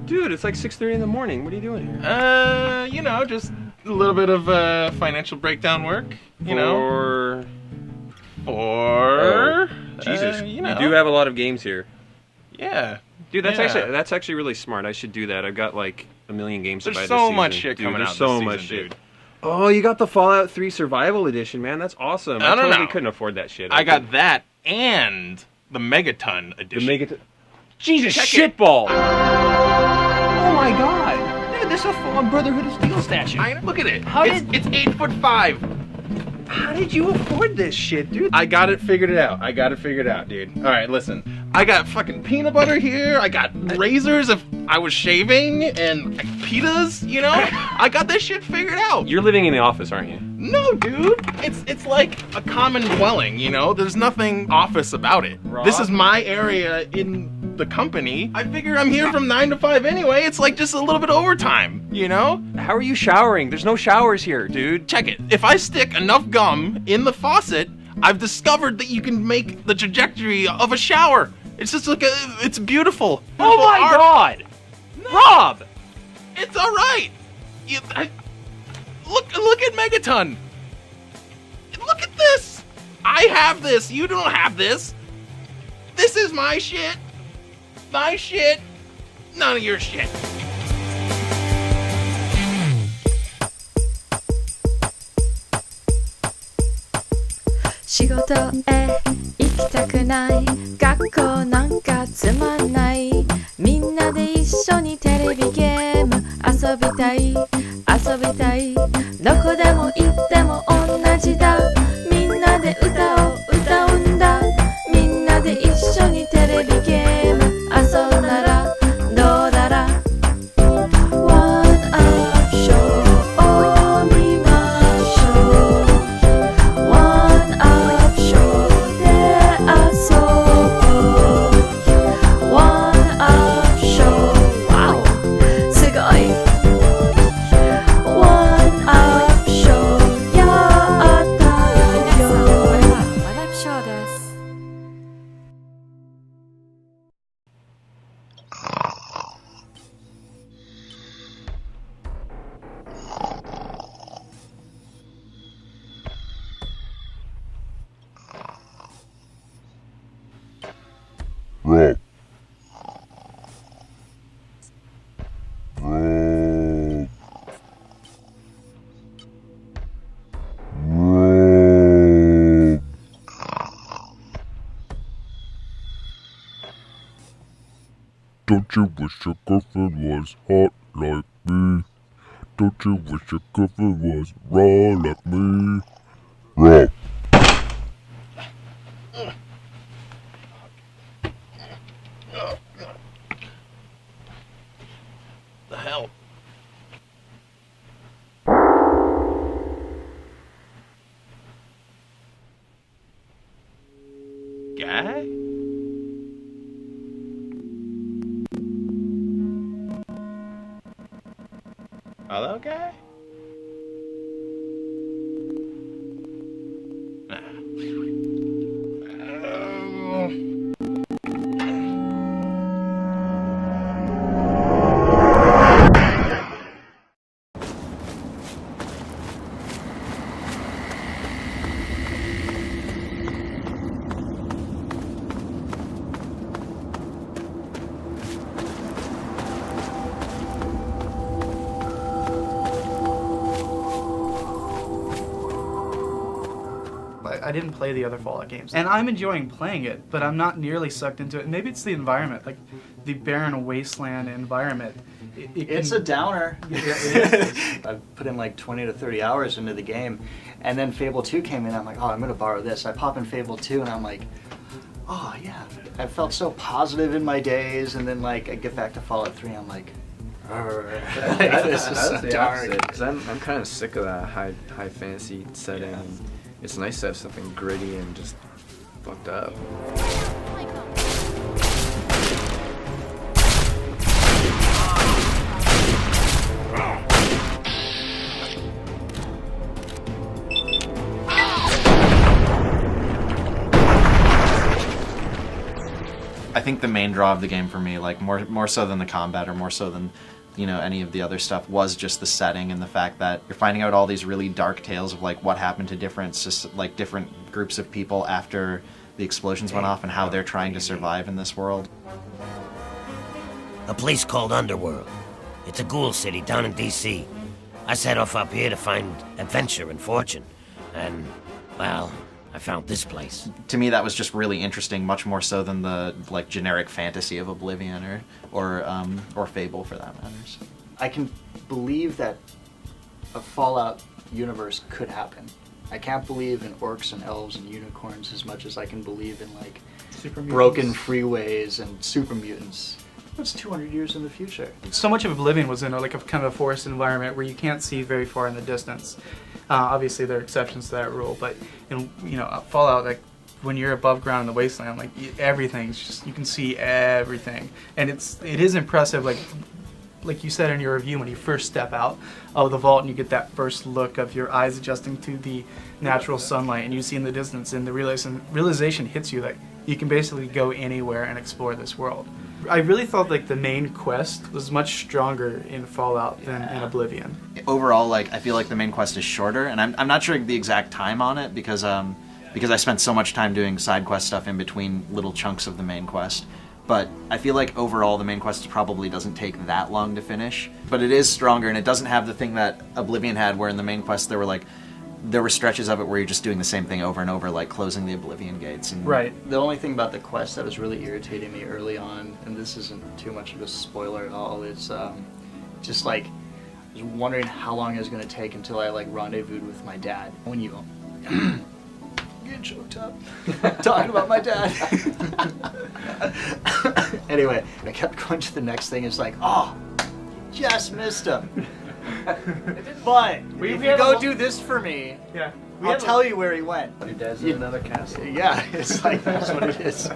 Dude, it's like 6:30 in the morning. What are you doing here? You know, just a little bit of financial breakdown work. You know. For Jesus, you know. you do have a lot of games here. Yeah. Dude, that's actually really smart. I should do that. I've got like a million games to buy this There's so season. much shit coming out There's so this much season, shit. dude. Oh, you got the Fallout 3 Survival Edition, man. That's awesome. I totally couldn't afford that shit. I got that and the Megaton Edition. Jesus, shitball! Oh my god! Dude, this is a full-on Brotherhood of Steel statue. Look at it. It's 8'5". How did you afford this shit, dude? I got it figured out, dude. All right, listen. I got fucking peanut butter here. I got razors if I was shaving and pitas, you know? I got this shit figured out. You're living in the office, aren't you? No, dude. It's like a common dwelling, you know? There's nothing office about it. Rob? This is my area in the company. I figure I'm here from 9 to 5 anyway. It's like just a little bit of overtime, you know? How are you showering? There's no showers here, dude. Check it. If I stick enough gum in the faucet, I've discovered that you can make the trajectory of a shower. It's just like it's beautiful. Oh my god! No. Rob! It's alright! Look at Megaton! Look at this! I have this, you don't have this! This is my shit! My shit! None of your shit!仕事へ行きたくない学校なんかつまんないみんなで一緒にテレビゲーム遊びたいどこでも行っても同じだみんなで歌を歌うんだみんなで一緒にテレビゲーム遊んだらどうだらワンアップショーを見ましょうワンアップショーで遊ぼうワンアップショーワオすごいワンアップショーやったよこれはワンアップショーです Rob. Don't you wish your girlfriend was hot like me? Don't you wish your girlfriend was raw like me? Rob. The hell? Guy? Hello, guy? I didn't play the other Fallout games, and I'm enjoying playing it, but I'm not nearly sucked into it. Maybe it's the environment, like the barren wasteland environment. It's a downer. I've put in like 20 to 30 hours into the game, and then Fable 2 came in. I'm like, oh, I'm gonna borrow this. I pop in Fable 2, and I'm like, oh yeah. I felt so positive in my days, and then like I get back to Fallout 3, I'm like, this is so dark. Because I'm kind of sick of that high fantasy setting. Yeah. It's nice to have something gritty and just fucked up. I think the main draw of the game for me, like more so than the combat or more so than any of the other stuff, was just the setting and the fact that you're finding out all these really dark tales of like what happened to different groups of people after the explosions went off and how they're trying to survive in this world. A place called Underworld. It's a ghoul city down in D.C. I set off up here to find adventure and fortune. And, well, I found this place. To me, that was just really interesting, much more so than the like generic fantasy of Oblivion or Fable, for that matter. I can believe that a Fallout universe could happen. I can't believe in orcs and elves and unicorns as much as I can believe in like broken freeways and super mutants. That's 200 years in the future. So much of Oblivion was in a kind of a forest environment where you can't see very far in the distance. Obviously, there are exceptions to that rule, but in Fallout, like when you're above ground in the wasteland, like everything's just, you can see everything, and it is impressive. Like you said in your review, when you first step out of the vault and you get that first look of your eyes adjusting to the natural sunlight, and you see in the distance, and the realization hits you that you can basically go anywhere and explore this world. I really thought like the main quest was much stronger in Fallout than in Oblivion. Overall, like I feel like the main quest is shorter, and I'm not sure the exact time on it because I spent so much time doing side quest stuff in between little chunks of the main quest. But I feel like overall the main quest probably doesn't take that long to finish. But it is stronger, and it doesn't have the thing that Oblivion had, where in the main quest there were stretches of it where you're just doing the same thing over and over, like closing the Oblivion gates. And right. The only thing about the quest that was really irritating me early on, and this isn't too much of a spoiler at all, is just like I was wondering how long it was going to take until I like rendezvoused with my dad. When you getting choked up talking about my dad. Anyway, I kept going to the next thing. It's like, oh, just missed him. But if you go do this for me, yeah, I'll tell you where he went. Your dad's in another castle. Yeah, it's like that's what it is.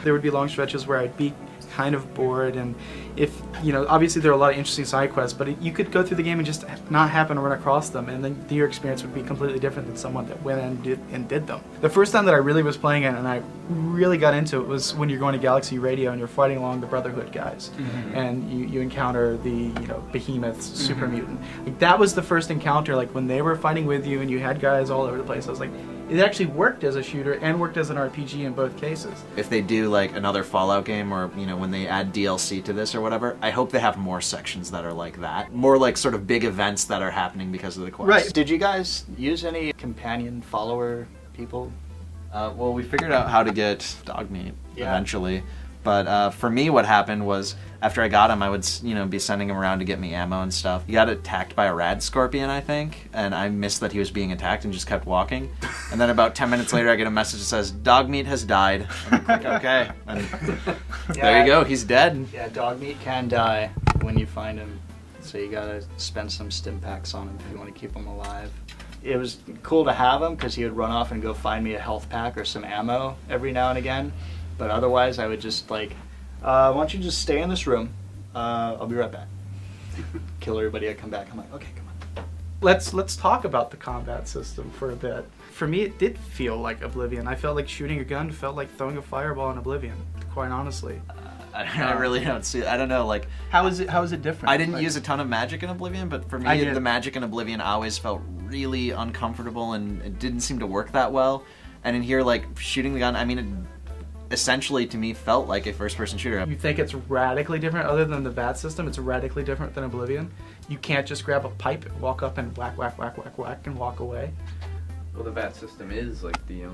There would be long stretches where I'd be kind of bored, and if obviously there are a lot of interesting side quests, but you could go through the game and just not happen to run across them, and then your experience would be completely different than someone that went and did them. The first time that I really was playing it and I really got into it was when you're going to Galaxy Radio and you're fighting along the Brotherhood guys, and you encounter the behemoths, super mutant. Like that was the first encounter, like when they were fighting with you and you had guys all over the place. I was like, it actually worked as a shooter and worked as an RPG in both cases. If they do like another Fallout game, or when they add DLC to this or whatever, I hope they have more sections that are like that. More like sort of big events that are happening because of the quest. Right. Did you guys use any companion follower people? Well, we figured out how to get Dogmeat eventually. But for me, what happened was, after I got him, I would, be sending him around to get me ammo and stuff. He got attacked by a rad scorpion, I think, and I missed that he was being attacked and just kept walking. And then about 10 minutes later, I get a message that says, Dogmeat has died. I'm like, okay. And there you go, he's dead. Yeah, Dogmeat can die when you find him, so you gotta spend some stim packs on him if you want to keep him alive. It was cool to have him because he would run off and go find me a health pack or some ammo every now and again. But otherwise, I would just like, why don't you just stay in this room? I'll be right back. Kill everybody. I come back. I'm like, okay, come on. Let's talk about the combat system for a bit. For me, it did feel like Oblivion. I felt like shooting a gun felt like throwing a fireball in Oblivion. Quite honestly. I really don't see it. I don't know, like... How is it different? I didn't use a ton of magic in Oblivion, but for me, the magic in Oblivion always felt really uncomfortable, and it didn't seem to work that well. And in here, like, shooting the gun, I mean, it essentially, to me, felt like a first-person shooter. You think it's radically different? Other than the VAT system, it's radically different than Oblivion? You can't just grab a pipe and walk up and whack, whack, whack, whack, whack, and walk away? Well, the VAT system is like the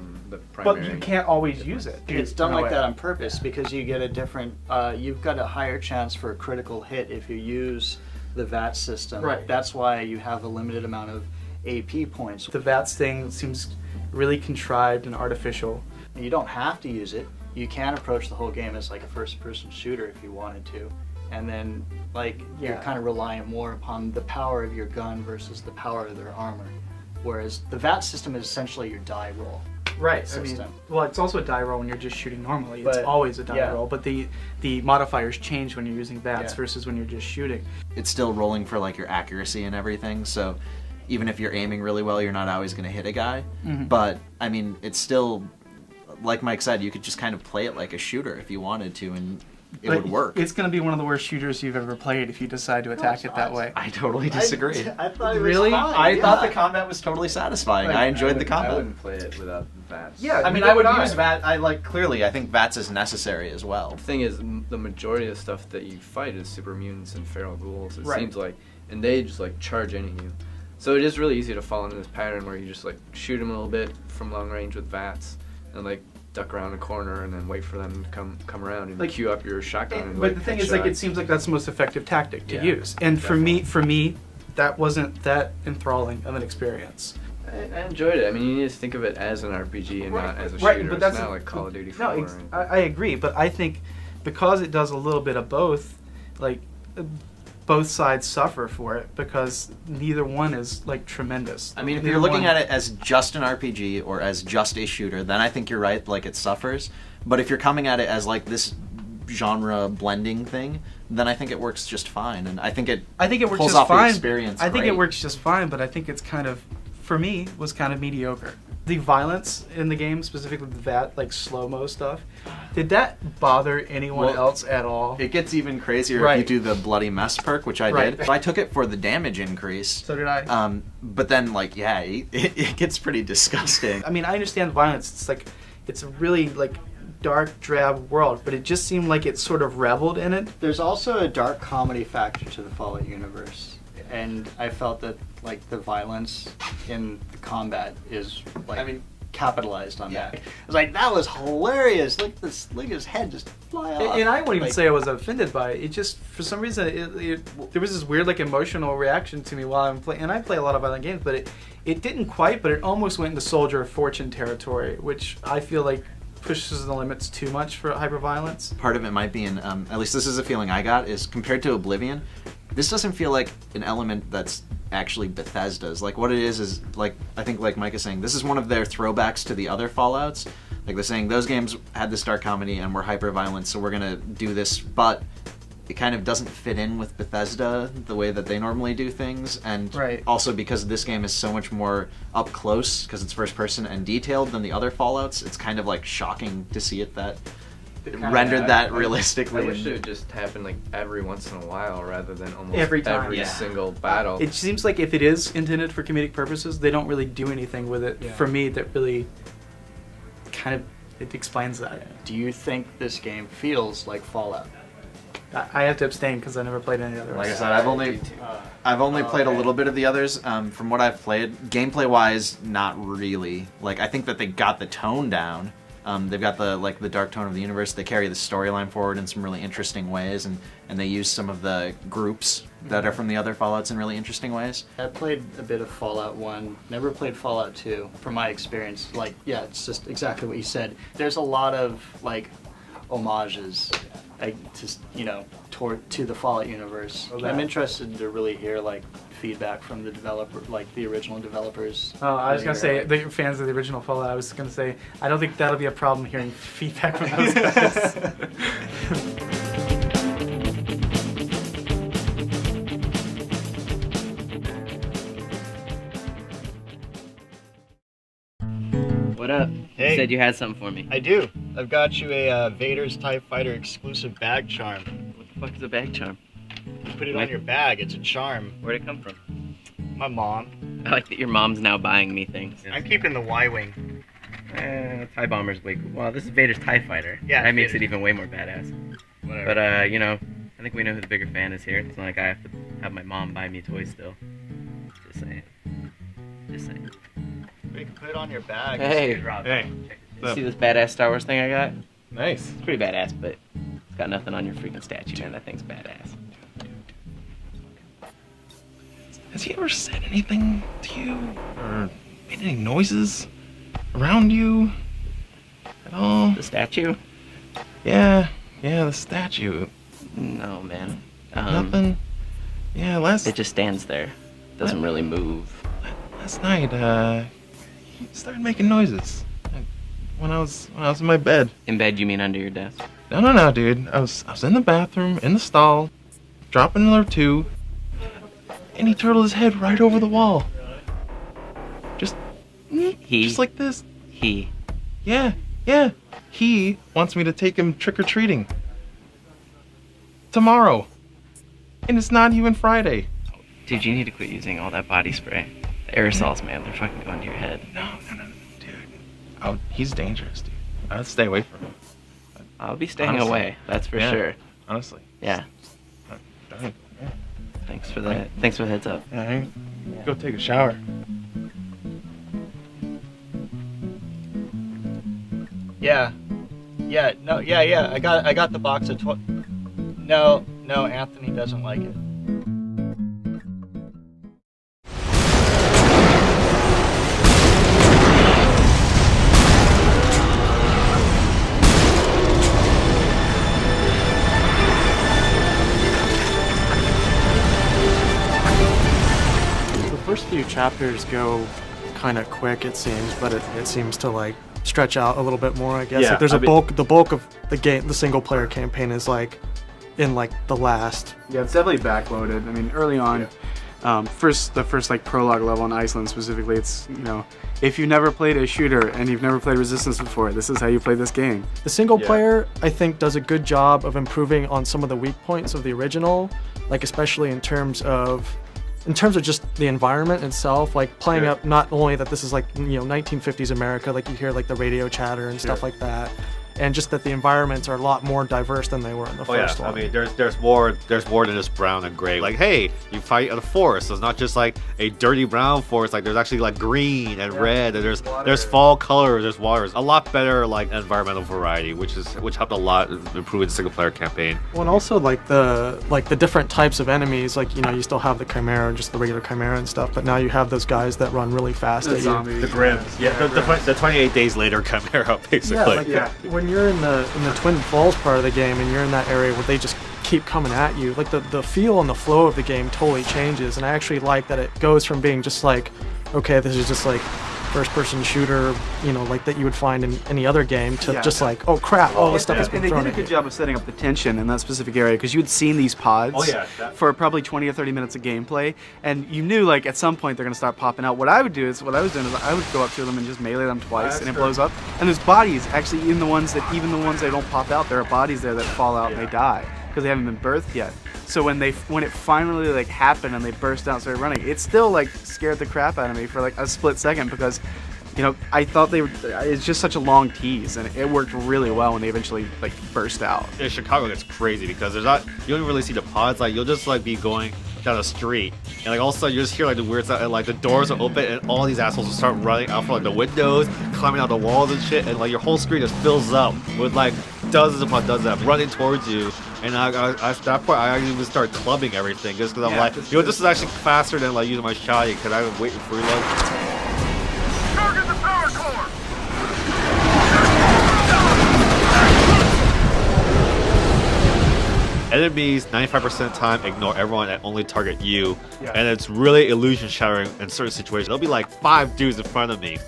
primary. But you can't always use it. It's done like that on purpose because you get a different. You've got a higher chance for a critical hit if you use the VAT system. Right. That's why you have a limited amount of AP points. The VAT thing seems really contrived and artificial. You don't have to use it. You can approach the whole game as like a first-person shooter if you wanted to, and then you're kind of reliant more upon the power of your gun versus the power of their armor. Whereas the VAT system is essentially your die roll system. I mean, well, it's also a die roll when you're just shooting normally. It's always a die roll, but the modifiers change when you're using VATs versus when you're just shooting. It's still rolling for like your accuracy and everything, so even if you're aiming really well, you're not always going to hit a guy. But I mean, it's still like Mike said, you could just kind of play it like a shooter if you wanted to, and it Like, would work. It's going to be one of the worst shooters you've ever played if you decide to attack it that way. I totally disagree. I thought it was Really? fine, I yeah. thought the combat was totally satisfying. I enjoyed the I combat. wouldn't play it without VATS. Yeah, I mean, I would use VATS. Clearly, I think VATS is necessary as well. The thing is, the majority of the stuff that you fight is super mutants and feral ghouls. It Right. seems like, and they just like charge into you. So it is really easy to fall into this pattern where you just like shoot them a little bit from long range with VATS, and like duck around a corner and then wait for them to come around and Like- queue up your shotgun. And But the thing is, like, it seems like that's the most effective tactic to use. And for me, that wasn't that enthralling of an experience. I enjoyed it. I mean, you need to think of it as an RPG and not as a Right, shooter. but that's it's not like Call of Duty 4. No, I agree, but I think because it does a little bit of both, like both sides suffer for it because neither one is like tremendous. I mean, if you're looking at it as just an RPG or as just a shooter, then I think you're right, like it suffers. But if you're coming at it as like this genre blending thing, then I think it works just fine. And I think it works pulls just off the fine. experience I think it great. works just fine, but I think it's kind of, for me, was kind of mediocre. The violence in the game, specifically that like slow-mo stuff, did that bother anyone Well, else at all? It gets even crazier Right. if you do the bloody mess perk, which I Right. did. I took it for the damage increase. So did I. But then, like, yeah, it gets pretty disgusting. I mean, I understand violence. It's like, it's a really like dark, drab world, but it just seemed like it sort of reveled in it. There's also a dark comedy factor to the Fallout universe, and I felt that like the violence in the combat is like capitalized on that. It was like that was hilarious. Look at his head just fly off. And I wouldn't even Like, say I was offended by it. It just, for some reason, there was this weird like emotional reaction to me while I'm playing. And I play a lot of violent games, but it didn't quite, but it almost went into Soldier of Fortune territory, which I feel like pushes the limits too much for hyperviolence. Part of it might be in, at least this is a feeling I got, is compared to Oblivion, this doesn't feel like an element that's actually Bethesda's. Like, what it is like, I think like Mike is saying, this is one of their throwbacks to the other Fallouts. Like, they're saying those games had this dark comedy and were hyper-violent, so we're gonna do this, but it kind of doesn't fit in with Bethesda the way that they normally do things, and Right. also because this game is so much more up close, because it's first person and detailed than the other Fallouts, it's kind of like shocking to see it that rendered that realistically. I wish it would just happen like every once in a while rather than almost Every time. every Yeah. single battle. It seems like if it is intended for comedic purposes, they don't really do anything with it. For me, that really kind of it explains that. do you think this game feels like Fallout? I have to abstain because I never played any others. Like I said, I've only played a little bit of the others. From what I've played, gameplay wise, not really. Like, I think that they got the tone down. They've got the dark tone of the universe. They carry the storyline forward in some really interesting ways, and they use some of the groups that are from the other Fallouts in really interesting ways. I played a bit of Fallout 1, never played Fallout 2. From my experience, like, yeah, it's just exactly what you said. There's a lot of, like, homages, like, to the Fallout universe. I'm interested to really hear, like, feedback from the developer, like, the original developers. Oh, I was gonna say the fans of the original Fallout. I was gonna say I don't think that'll be a problem hearing feedback from those guys. What up? Hey. You said you had something for me. I do. I've got you a Vader's TIE Fighter exclusive bag charm. What the fuck is a bag charm? You put it on your bag, it's a charm. Where'd it come from? My mom. I like that your mom's now buying me things. I'm keeping the Y-Wing. TIE Bomber's way cool. Well, this is Vader's TIE Fighter. Yeah, That makes it Vader's. even way more badass. Whatever. But, I think we know who the bigger fan is here. It's not like I have to have my mom buy me toys still. Just saying. Just saying. You can put it on your bag. Hey. Rob. Hey. You see this badass Star Wars thing I got? Nice. It's pretty badass, but it's got nothing on your freaking statue, man. That thing's badass. Has he ever said anything to you? Or made any noises around you? At all? The statue? Yeah, the statue. No, man. Nothing? Yeah, It just stands there. Doesn't really move. last night, he started making noises. When I was in my bed. In bed, you mean under your desk? No, dude. I was in the bathroom, in the stall, dropping another two, and he turtled his head right over the wall. Just Just like this. He. Yeah, Yeah, he wants me to take him trick-or-treating. Tomorrow. And it's not even Friday. Dude, you need to quit using all that body spray. The aerosols, man, they're fucking going to your head. No, dude. Oh, he's dangerous, dude. I'd stay away from him. I'll be staying Honestly. away, that's for Yeah, sure. Honestly. Yeah. Darn. Yeah. Thanks for the heads up. All right. Go take a shower. Yeah. Yeah. I got the box of No, Anthony doesn't like it. The first few chapters go kind of quick, it seems, but it seems to like stretch out a little bit more, I guess. Yeah, Like there's I a mean- bulk. The bulk of the game, the single player campaign, is like in like the last. Yeah, it's definitely backloaded. I mean, early on, the first like prologue level in Iceland specifically, it's, you know, if you've never played a shooter and you've never played Resistance before, this is how you play this game. The single Yeah. player, I think, does a good job of improving on some of the weak points of the original, like especially in terms of just the environment itself, like playing up not only that this is like, you know, 1950s America, like you hear like the radio chatter and stuff like that, and just that the environments are a lot more diverse than they were in the Oh yeah, first one. I mean, there's more than just brown and gray. Like, hey, you fight in a forest, so it's not just like a dirty brown forest. Like, there's actually like green and red, and there's fall colors, there's waters. A lot better like environmental variety, which helped a lot improve the single player campaign. Well, and also like the different types of enemies, like, you know, you still have the Chimera, just the regular Chimera and stuff, but now you have those guys that run really fast at you. The Grims, yeah, the 28 days later Chimera, basically. When you're in the Twin Falls part of the game and you're in that area where they just keep coming at you, like the feel and the flow of the game totally changes. And I actually like that it goes from being just like, okay, this is just like first-person shooter, you know, like that you would find in any other game, to just like, oh crap, all this stuff has been And they thrown did a at good you. job of setting up the tension in that specific area, because you had seen these pods for probably 20 or 30 minutes of gameplay, and you knew like at some point they're going to start popping out. What I was doing is I would go up to them and just melee them twice, and it blows up. And there's bodies, actually, even the ones that don't pop out, there are bodies there that fall out and they die because they haven't been birthed yet. So when it finally like happened and they burst out and started running, it still like scared the crap out of me for like a split second, because, you know, I thought it's just such a long tease, and it worked really well when they eventually like burst out. In Chicago, it's crazy because you don't really see the pods. Like, you'll just like be going down the street, and like all of a sudden you just hear like the weird sound, and like the doors will open, and all these assholes will start running out from like the windows, climbing out the walls and shit, and like your whole screen just fills up with like dozens upon dozens of them running towards you. And at that point, I even start clubbing everything just because I'm like, you know, this is actually faster than like using my shotty, because I've been waiting for reload. Target the power core! Enemies 95% of the time ignore everyone and only target you, and it's really illusion shattering in certain situations. There'll be like 5 dudes in front of me,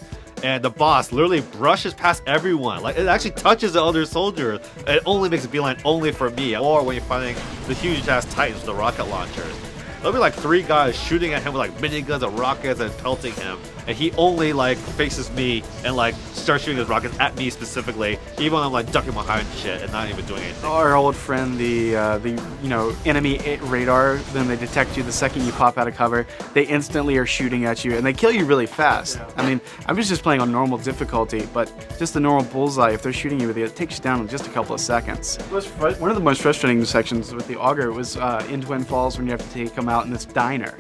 and the boss literally brushes past everyone. Like, it actually touches the other soldier. It only makes a beeline only for me. Or when you're fighting the huge ass titans with the rocket launchers, there'll be like 3 guys shooting at him with like miniguns and rockets and pelting him, and he only like faces me and like starts shooting his rockets at me specifically, even when I'm like ducking behind shit and not even doing anything. Our old friend, the enemy radar, then they detect you the second you pop out of cover. They instantly are shooting at you, and they kill you really fast. I mean, I was just playing on normal difficulty, but just the normal bullseye, if they're shooting you with it takes you down in just a couple of seconds. One of the most frustrating sections with the auger was in Twin Falls, when you have to take them out in this diner.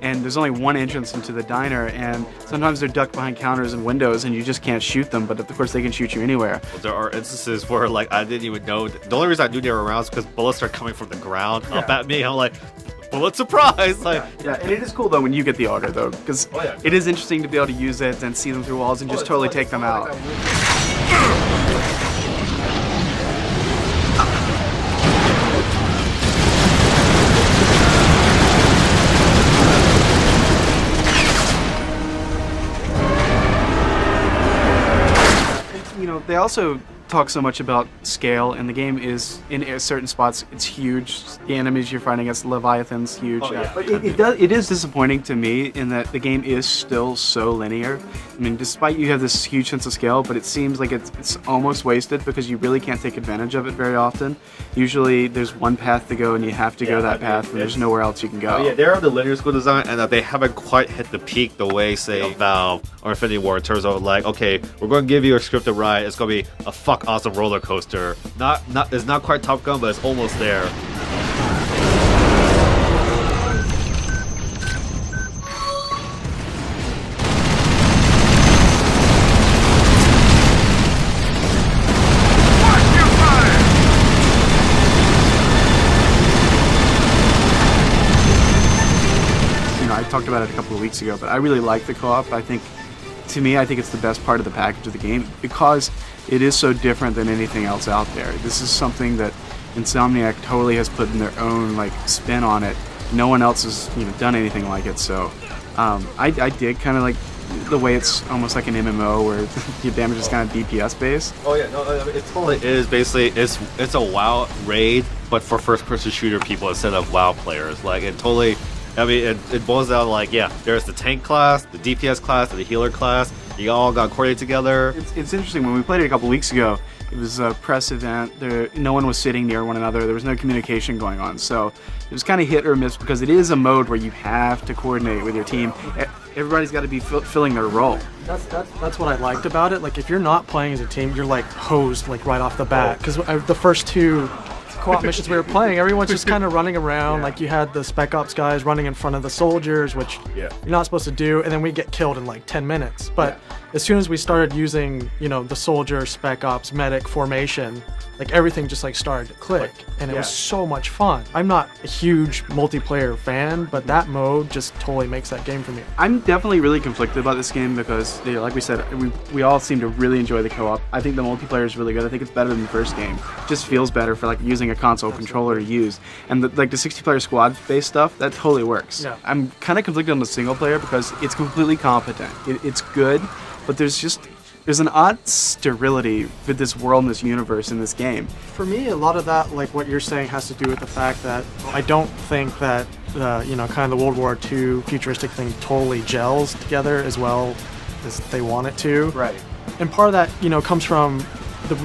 And there's only one entrance into the diner, and sometimes they're ducked behind counters and windows, and you just can't shoot them, but of course they can shoot you anywhere. Well, there are instances where like I didn't even know. The only reason I knew they were around is because bullets are coming from the ground up at me. I'm like, bullet surprise! Like, yeah, and it is cool though when you get the auger though, because it is interesting to be able to use it and see them through walls and just totally take them out. You know, they also talk so much about scale, and the game is in certain spots it's huge. The enemies you're fighting against, Leviathan's huge. But it is disappointing to me in that the game is still so linear. I mean, despite you have this huge sense of scale, but it seems like it's almost wasted because you really can't take advantage of it very often. Usually there's one path to go and you have to go that path, and there's nowhere else you can go. Yeah, they're on the linear school design, and they haven't quite hit the peak the way, say, Valve or Infinity Ward in terms of like, okay, we're going to give you a scripted ride. It's going to be a awesome roller coaster. It's not quite Top Gun, but it's almost there. I talked about it a couple of weeks ago, but I really like the co-op. I think it's the best part of the package of the game because it is so different than anything else out there. This is something that Insomniac totally has put in their own like spin on it. No one else has done anything like it. So I dig kind of like the way it's almost like an MMO where your damage is kind of DPS based. Oh yeah, no, it totally is. Basically, it's a WoW raid, but for first-person shooter people instead of WoW players. Like it totally. I mean, it boils down to like, yeah, there's the tank class, the DPS class, and the healer class. You all got coordinated together. It's interesting. When we played it a couple weeks ago, it was a press event. No one was sitting near one another. There was no communication going on. So it was kind of hit or miss because it is a mode where you have to coordinate with your team. Everybody's got to be filling their role. That's what I liked about it. Like if you're not playing as a team, you're like hosed like right off the bat. Because the first two co-op missions we were playing, everyone's just kind of running around. Like you had the Spec Ops guys running in front of the soldiers, which you're not supposed to do, and then we get killed in like 10 minutes. But as soon as we started using, the soldier, Spec Ops, medic formation, like everything just like started to click, and it was so much fun. I'm not a huge multiplayer fan, but that mode just totally makes that game for me. I'm definitely really conflicted about this game because, like we said, we all seem to really enjoy the co-op. I think the multiplayer is really good. I think it's better than the first game. It just feels better for like using a console controller to use, and the 60-player squad-based stuff that totally works. Yeah. I'm kind of conflicted on the single player because it's completely competent. It's good, but there's an odd sterility with this world and this universe in this game. For me, a lot of that, like what you're saying, has to do with the fact that I don't think that kind of the World War II futuristic thing totally gels together as well as they want it to. Right. And part of that, comes from the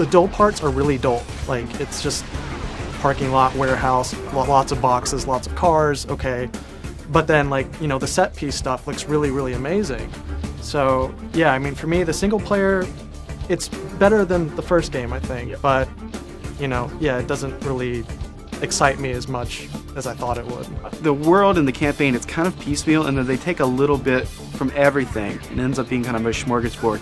dull parts are really dull. Like it's just parking lot, warehouse, lots of boxes, lots of cars. Okay, but then the set piece stuff looks really, really amazing. So yeah, I mean, for me, the single player, it's better than the first game, I think. But it doesn't really excite me as much as I thought it would. The world and the campaign, it's kind of piecemeal, and then they take a little bit from everything and ends up being kind of a smorgasbord,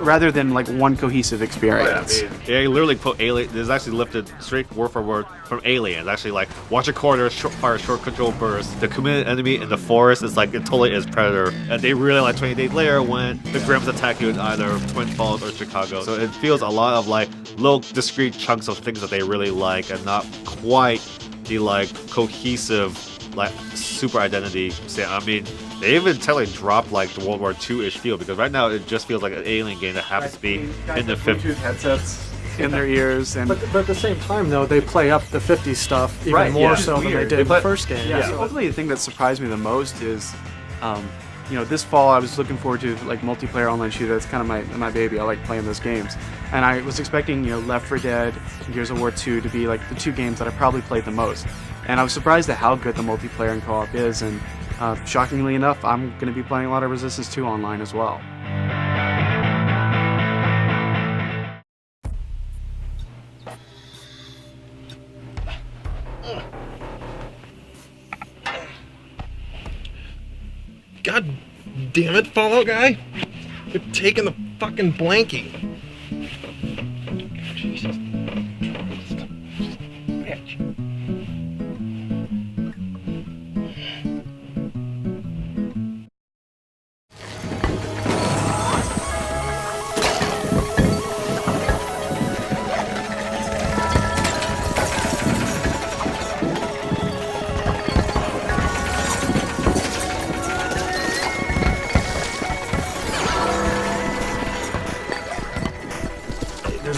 rather than like one cohesive experience. Yeah, you literally put Alien. This is actually lifted straight word for word from Alien. Actually, like watch a corridor, fire short control burst. The committed enemy in the forest is like it totally is Predator, and they really like 20 days later when the Grims attack you in either Twin Falls or Chicago. So it feels a lot of like little discrete chunks of things that they really like, and not quite the like cohesive like super identity. I mean, they even technically dropped like the World War II-ish feel, because right now it just feels like an Alien game that happens to be in the 50s. Headsets in their ears, and but at the same time though, they play up the 50s stuff even more so than they did in the first game. Yeah. So hopefully the thing that surprised me the most is this fall I was looking forward to like multiplayer online shooter. That's kind of my baby. I like playing those games, and I was expecting Left 4 Dead and Gears of War 2 to be like the two games that I probably played the most, and I was surprised at how good the multiplayer and co-op is, and shockingly enough, I'm going to be playing a lot of Resistance 2 online as well. God damn it, Fallout guy! You're taking the fucking blankie. Jesus. Bitch.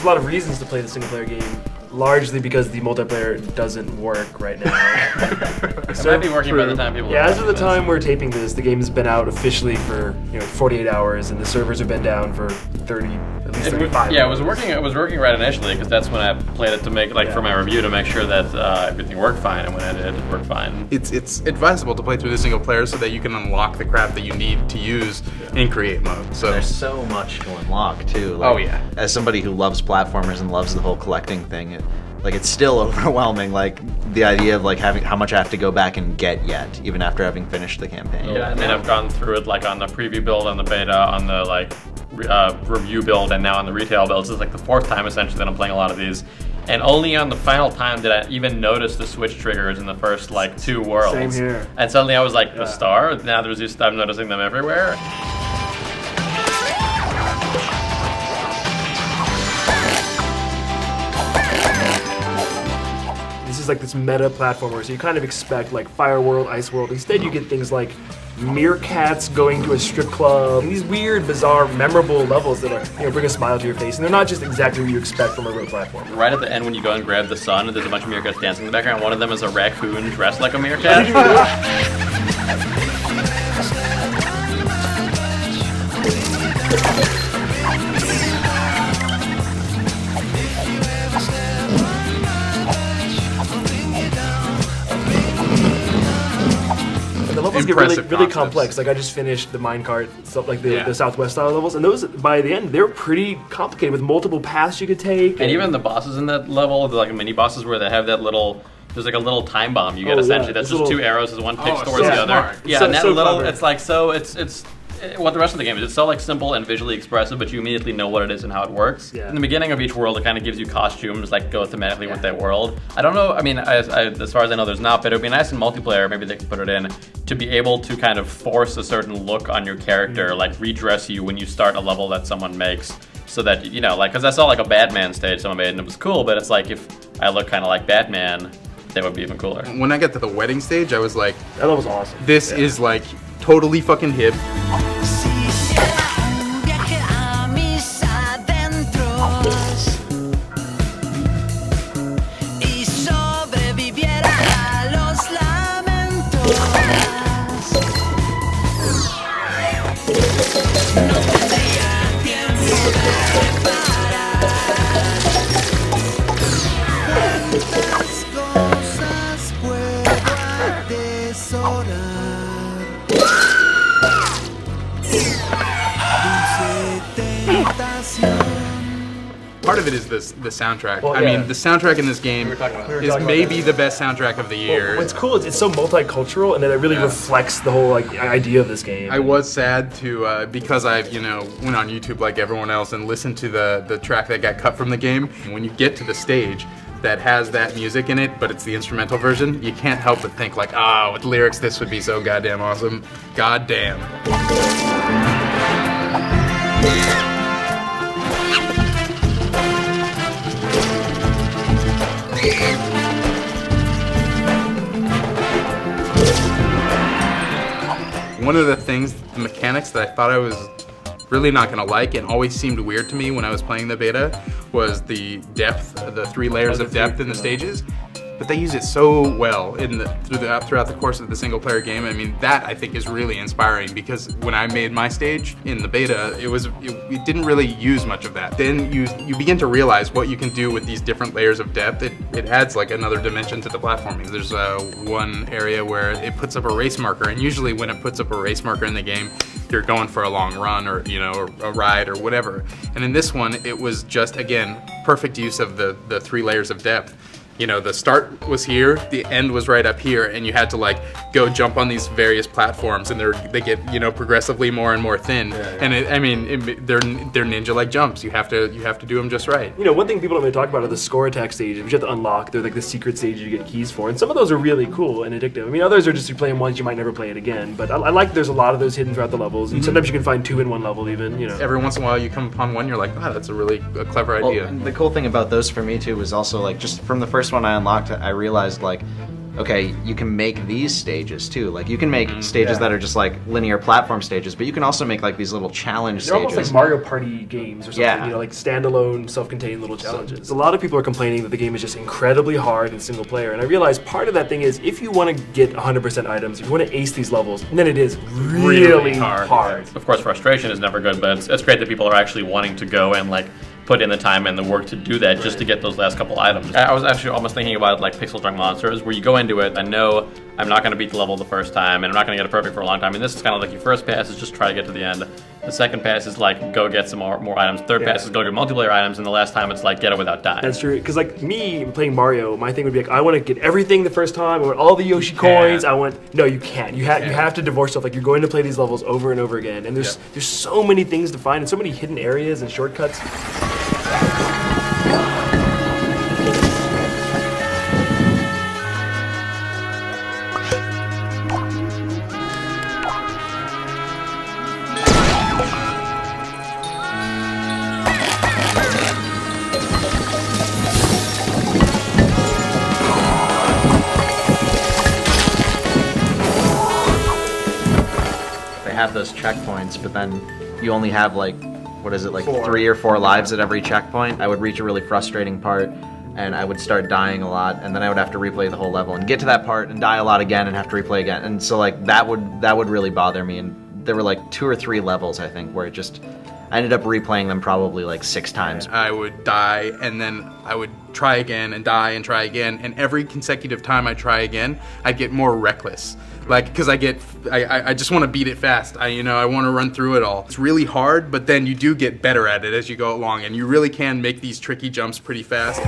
a lot of reasons to play the single player game, largely because the multiplayer doesn't work right now. It might be working by the time people. Yeah, are as of the watching time we're taping this, the game has been out officially for 48 hours, and the servers have been down for 30, at least 35. Yeah, it was working. It was working right initially because that's when I played it to make for my review to make sure that everything worked fine, and when it did, it worked fine. It's advisable to play through the single player so that you can unlock the crap that you need to use in create mode. So there's so much to unlock too. Oh, yeah. As somebody who loves platformers and loves the whole collecting thing, it's still overwhelming. Like the idea of having how much I have to go back and get yet, even after having finished the campaign. Yeah, and then I've gone through it on the preview build, on the beta, on the review build, and now on the retail build. This is the fourth time essentially that I'm playing a lot of these. And only on the final time did I even notice the switch triggers in the first 2 worlds. Same here. And suddenly I was the star. Now I'm noticing them everywhere. This is this meta platformer, so you kind of expect Fire World, Ice World. Instead, you get things like meerkats going to a strip club, and these weird, bizarre, memorable levels that bring a smile to your face. And they're not just exactly what you expect from a real platformer. Right at the end, when you go and grab the sun, there's a bunch of meerkats dancing in the background. One of them is a raccoon dressed like a meerkat. The levels get really complex. I just finished the minecart stuff, the Southwest style levels, and those by the end they're pretty complicated with multiple paths you could take. And even the bosses in that level, the mini bosses where they have that little. There's a little time bomb you get essentially. That's just 2 arrows as one picks towards the other. Smart. Yeah, and that little. It's it's. What the rest of the game is, it's so simple and visually expressive, but you immediately know what it is and how it works. Yeah. In the beginning of each world, it kind of gives you costumes go thematically with that world. I don't know. I mean, as far as I know, there's not, but it would be nice in multiplayer. Maybe they could put it in to be able to kind of force a certain look on your character, redress you when you start a level that someone makes, so that because I saw a Batman stage someone made and it was cool, but it's if I look kind of like Batman, that would be even cooler. When I got to the wedding stage, I was like, that was awesome. This is totally fucking hip. Part of it is the soundtrack. Well, I mean, the soundtrack in this game is maybe the best soundtrack of the year. What's cool is it's so multicultural, and that it really reflects the whole idea of this game. I was sad to because I've went on YouTube like everyone else and listened to the track that got cut from the game. And when you get to the stage that has that music in it, but it's the instrumental version, you can't help but think with lyrics this would be so goddamn awesome. Goddamn. One of the things, the mechanics that I thought I was really not going to like and always seemed weird to me when I was playing the beta was the depth, the 3 layers of depth in the stages. But they use it so well throughout the course of the single player game. I mean, that I think is really inspiring, because when I made my stage in the beta, it didn't really use much of that. Then you begin to realize what you can do with these different layers of depth. It adds another dimension to the platforming. There's one area where it puts up a race marker, and usually when it puts up a race marker in the game, you're going for a long run or a ride or whatever. And in this one, it was just, again, perfect use of the 3 layers of depth. The start was here, the end was right up here, and you had to go jump on these various platforms, and they get progressively more and more thin. Yeah. And they're ninja-like jumps. You have to do them just right. One thing people don't really talk about are the score attack stages, which you have to unlock. They're the secret stages you get keys for, and some of those are really cool and addictive. I mean, others are just you play them once, you might never play it again. But I like there's a lot of those hidden throughout the levels, and sometimes you can find 2 in one level even. Every once in a while you come upon one, you're like, that's a really clever idea. And the cool thing about those for me too was also just from the first one I unlocked, I realized okay, you can make these stages too. Like you can make stages that are just like linear platform stages, but you can also make like these little challenge They're stages. almost like Mario Party games or something, Yeah. you know, like standalone, self-contained little challenges. A lot of people are complaining that the game is just incredibly hard in single player, and I realize part of that thing is if you want to get 100% items, if you want to ace these levels, then it is really hard. Of course, frustration is never good, but it's great that people are actually wanting to go and like put in the time and the work to do that just to get those last couple items. I was actually almost thinking about like Pixel Junk Monsters, where you go into it, I know I'm not going to beat the level the first time, and I'm not going to get it perfect for a long time. And this is kind of like your first pass is just try to get to the end. The second pass is like go get some more items. Third pass is go get multiplayer items, and the last time it's like get it without dying. That's true, because like me playing Mario, my thing would be like, I want to get everything the first time, I want all the Yoshi coins, no, you can't. You have to divorce stuff, like you're going to play these levels over and over again, and there's so many things to find, and so many hidden areas and shortcuts. Have those checkpoints, but then you only have like, what is it, like 4. 3 or 4 lives at every checkpoint. I would reach a really frustrating part and I would start dying a lot, and then I would have to replay the whole level and get to that part and die a lot again and have to replay again. And so like that would really bother me, and there were like 2 or 3 levels I think where it just, I ended up replaying them probably like 6 times. I would die, and then I would try again and die and try again, and every consecutive time I try again, I'd get more reckless. Like, because I just want to beat it fast. I want to run through it all. It's really hard, but then you do get better at it as you go along, and you really can make these tricky jumps pretty fast.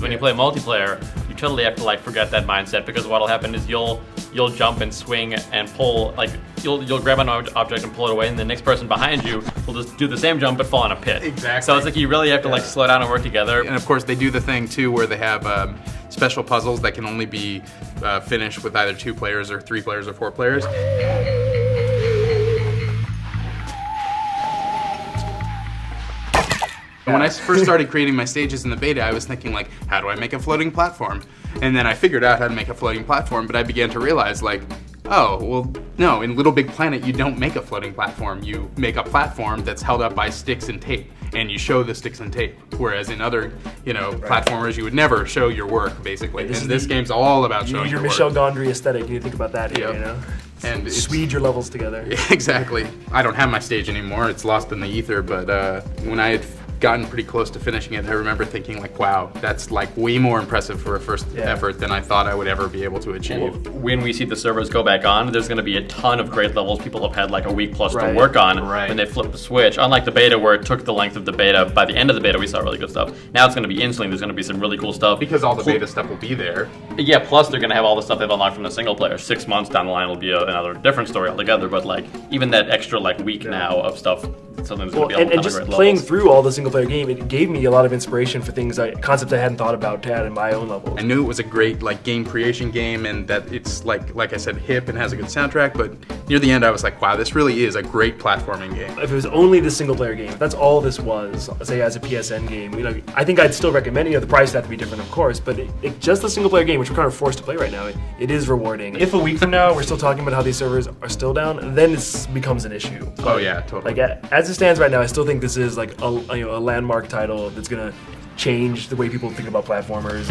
When you play multiplayer, you totally have to like forget that mindset, because what'll happen is you'll jump and swing and pull, like you'll grab an object and pull it away, and the next person behind you will just do the same jump but fall in a pit. Exactly. So it's like you really have to like slow down and work together. And of course they do the thing too where they have special puzzles that can only be finished with either 2 players or 3 players or 4 players. When I first started creating my stages in the beta, I was thinking like, how do I make a floating platform? And then I figured out how to make a floating platform, but I began to realize like, oh, well, no, in LittleBigPlanet you don't make a floating platform. You make a platform that's held up by sticks and tape, and you show the sticks and tape. Whereas in other, platformers, you would never show your work, basically. And this game's all about showing your work. Michel Gondry aesthetic, you think about that here, you know? And Swede your levels together. Exactly. I don't have my stage anymore. It's lost in the ether, but when I had gotten pretty close to finishing it, I remember thinking like, wow, that's like way more impressive for a first effort than I thought I would ever be able to achieve. When we see the servers go back on, there's going to be a ton of great levels people have had like a week plus to work on when they flip the switch. Unlike the beta where it took the length of the beta, by the end of the beta we saw really good stuff. Now it's going to be instantly, there's going to be some really cool stuff. Because all the beta stuff will be there. Yeah, plus they're going to have all the stuff they've unlocked from the single player. 6 months down the line will be another different story altogether, but like even that extra like week now of stuff, something that's going to be a lot and of just great playing levels. through all the single player game, it gave me a lot of inspiration for things, concepts I hadn't thought about to add in my own levels. I knew it was a great like game creation game, and that it's like I said, hip and has a good soundtrack, but near the end I was like, wow, this really is a great platforming game. If it was only the single player game, if that's all this was, say as a PSN game, I think I'd still recommend it. The price would have to be different, of course, but just the single player game, which we're kind of forced to play right now, it is rewarding. If a week from now we're still talking about how these servers are still down, then it becomes an issue. Oh yeah, totally. Like as it stands right now, I still think this is like a landmark title that's gonna change the way people think about platformers.